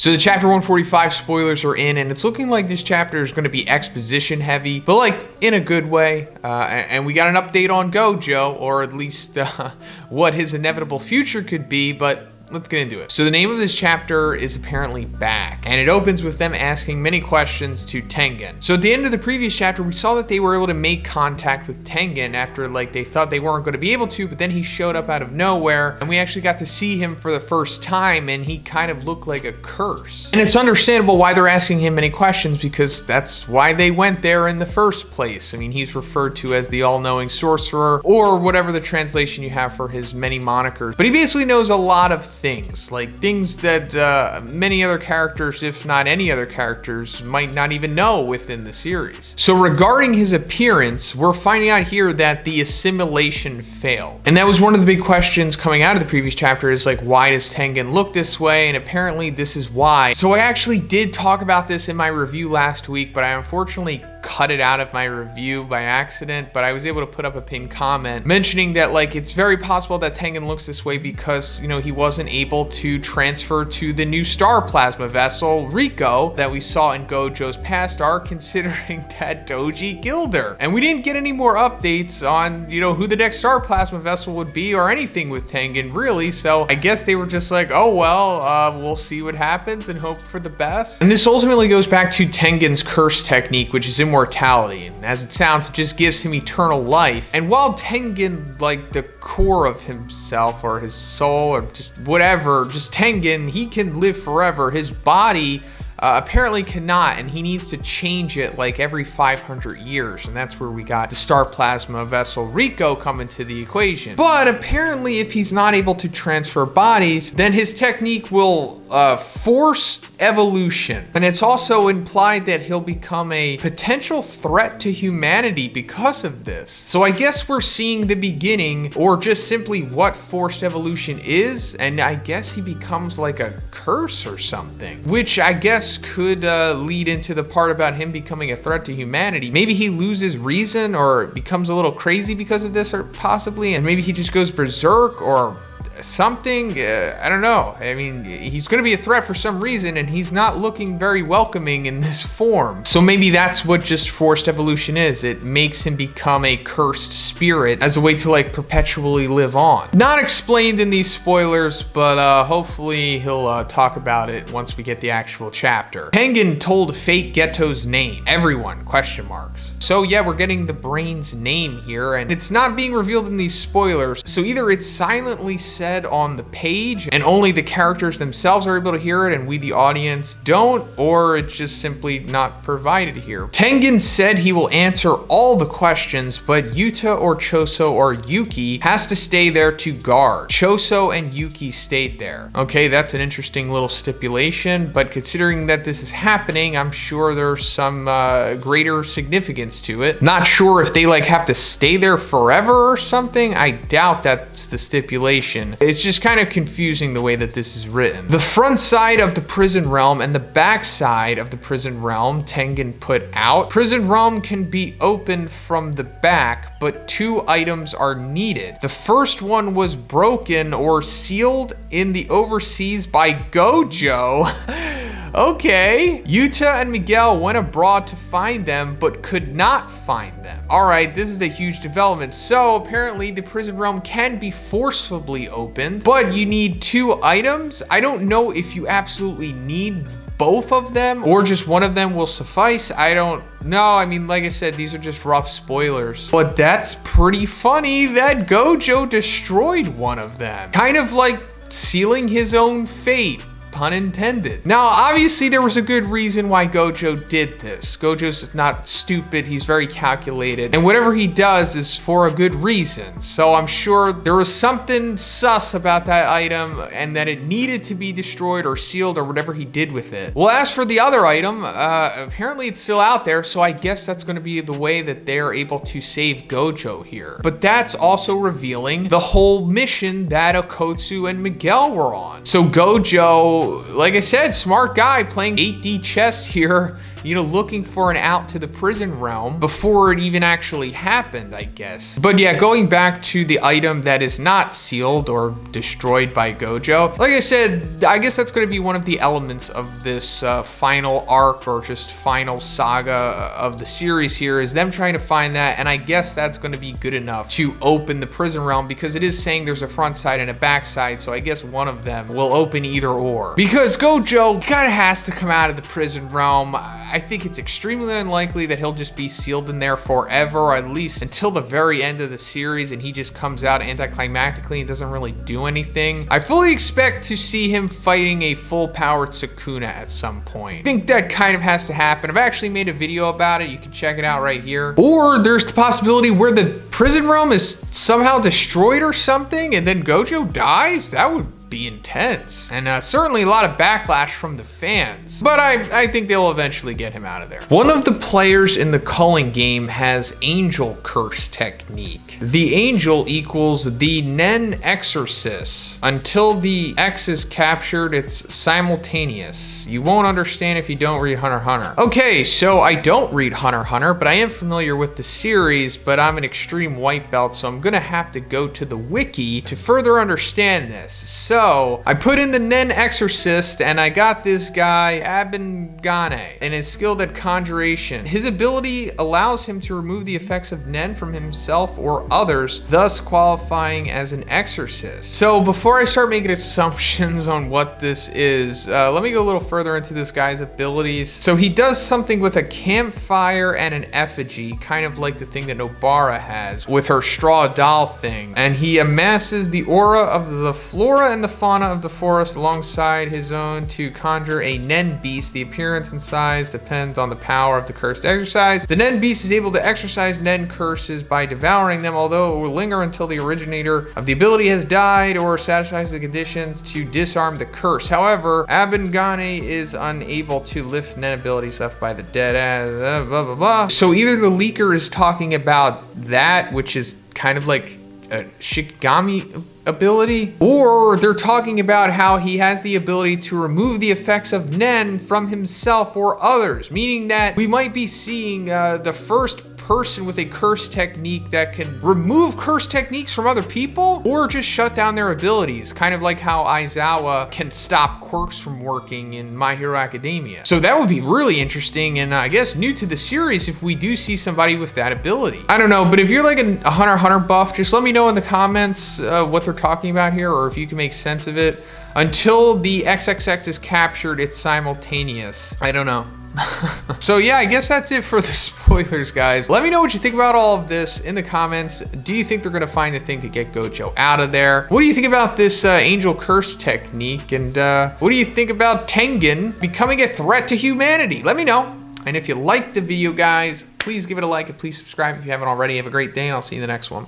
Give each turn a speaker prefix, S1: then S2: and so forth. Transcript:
S1: So the chapter 145 spoilers are in, and it's looking like this chapter is going to be exposition heavy, but like in a good way. And we got an update on Gojo, or at least what his inevitable future could be, but let's get into it. So the name of this chapter is apparently Back, and it opens with them asking many questions to Tengen. So at the end of the previous chapter, we saw that they were able to make contact with Tengen after like they thought they weren't going to be able to, but then he showed up out of nowhere, and we actually got to see him for the first time, and he kind of looked like a curse. And it's understandable why they're asking him many questions, because that's why they went there in the first place. I mean, he's referred to as the all-knowing sorcerer, or whatever the translation you have for his many monikers, but he basically knows a lot of things that many other characters, if not any other characters, might not even know within the series. So regarding his appearance, we're finding out here that the assimilation failed. And that was one of the big questions coming out of the previous chapter, is like, why does Tengen look this way? And apparently this is why. So I actually did talk about this in my review last week, but I unfortunately cut it out of my review by accident, but I was able to put up a pinned comment mentioning that like it's very possible that Tengen looks this way because, you know, he wasn't able to transfer to the new star plasma vessel Rico that we saw in Gojo's past arc, considering that Doji killed her. And we didn't get any more updates on, you know, who the next star plasma vessel would be or anything with Tengen really, so I guess they were just like, oh well, we'll see what happens and hope for the best. And this ultimately goes back to Tengen's curse technique, which is immortality, and as it sounds, it just gives him eternal life. And while Tengen, like the core of himself or his soul or just whatever, just Tengen, he can live forever. His body apparently cannot, and he needs to change it like every 500 years, and that's where we got the star plasma vessel Rico come into the equation. But apparently if he's not able to transfer bodies, then his technique will force evolution, and it's also implied that he'll become a potential threat to humanity because of this. So I guess we're seeing the beginning, or just simply what forced evolution is, and I guess he becomes like a curse or something, which I guess could lead into the part about him becoming a threat to humanity. Maybe he loses reason or becomes a little crazy because of this, or possibly, and maybe he just goes berserk or something. I don't know. I mean, he's going to be a threat for some reason, and he's not looking very welcoming in this form. So maybe that's what just forced evolution is. It makes him become a cursed spirit as a way to like perpetually live on. Not explained in these spoilers, but hopefully he'll talk about it once we get the actual chapter. Tengen told Fate Geto's name. Everyone, question marks. So yeah, we're getting the brain's name here, and it's not being revealed in these spoilers. So either it's silently said on the page and only the characters themselves are able to hear it and we the audience don't, or it's just simply not provided here. Tengen said he will answer all the questions, but Yuta or Choso or Yuki has to stay there to guard. Choso and Yuki stayed there. Okay, that's an interesting little stipulation, but considering that this is happening, I'm sure there's some greater significance to it. Not sure if they like have to stay there forever or something. I doubt that's the stipulation. It's just kind of confusing the way that this is written. The front side of the prison realm and the back side of the prison realm Tengen put out. Prison realm can be opened from the back, but 2 items are needed. The first one was broken or sealed in the overseas by Gojo. Okay. Yuta and Miguel went abroad to find them, but could not find them. All right, this is a huge development. So apparently the prison realm can be forcibly opened, but you need 2 items. I don't know if you absolutely need both of them or just one of them will suffice. I don't know. I mean, like I said, these are just rough spoilers, but that's pretty funny that Gojo destroyed one of them, kind of like sealing his own fate. Pun intended. Now, obviously there was a good reason why Gojo did this. Gojo's not stupid, he's very calculated, and whatever he does is for a good reason. So I'm sure there was something sus about that item and that it needed to be destroyed or sealed or whatever he did with it. Well, as for the other item, apparently it's still out there, so I guess that's going to be the way that they're able to save Gojo here. But that's also revealing the whole mission that Okkotsu and Miguel were on. So Gojo So, like I said, smart guy playing 8D chess here, you know, looking for an out to the prison realm before it even actually happened, I guess. But yeah, going back to the item that is not sealed or destroyed by Gojo, like I said, I guess that's going to be one of the elements of this final arc or just final saga of the series here, is them trying to find that, and I guess that's going to be good enough to open the prison realm, because it is saying there's a front side and a back side, so I guess one of them will open either or. Because Gojo kind of has to come out of the prison realm. I think it's extremely unlikely that he'll just be sealed in there forever, or at least until the very end of the series, and he just comes out anticlimactically and doesn't really do anything. I fully expect to see him fighting a full-powered Sukuna at some point. I think that kind of has to happen. I've actually made a video about it. You can check it out right here. Or there's the possibility where the prison realm is somehow destroyed or something, and then Gojo dies. That would be intense, and certainly a lot of backlash from the fans, but I think they'll eventually get him out of there. One of the players in the culling game has angel curse technique. The angel equals the Nen exorcist. Until the X is captured, it's simultaneous. You won't understand if you don't read Hunter x Hunter. Okay, so I don't read Hunter x Hunter, but I am familiar with the series, but I'm an extreme white belt, so I'm gonna have to go to the wiki to further understand this. So I put in the Nen exorcist, and I got this guy, Abengane, and is skilled at conjuration. His ability allows him to remove the effects of Nen from himself or others, thus qualifying as an exorcist. So before I start making assumptions on what this is, let me go a little further into this guy's abilities. So he does something with a campfire and an effigy, kind of like the thing that Nobara has with her straw doll thing. And he amasses the aura of the flora and the fauna of the forest alongside his own to conjure a Nen beast. The appearance and size depends on the power of the cursed exercise. The Nen beast is able to exorcise Nen curses by devouring them, although it will linger until the originator of the ability has died or satisfies the conditions to disarm the curse. However, Abengane is unable to lift Nen abilities left by the dead as blah blah blah. So either the leaker is talking about that, which is kind of like a Shikigami ability, or they're talking about how he has the ability to remove the effects of Nen from himself or others, meaning that we might be seeing the first person with a curse technique that can remove curse techniques from other people or just shut down their abilities, kind of like how Aizawa can stop quirks from working in My Hero Academia. So that would be really interesting, and I guess new to the series if we do see somebody with that ability. I don't know, but if you're like a Hunter x Hunter buff, just let me know in the comments what they're talking about here, or if you can make sense of it. Until the XXX is captured, it's simultaneous. I don't know. So yeah, I guess that's it for the spoilers, guys. Let me know what you think about all of this in the comments. Do you think they're gonna find a thing to get Gojo out of there? What do you think about this angel curse technique? And what do you think about Tengen becoming a threat to humanity? Let me know. And if you liked the video, guys, please give it a like and please subscribe if you haven't already. Have a great day, and I'll see you in the next one.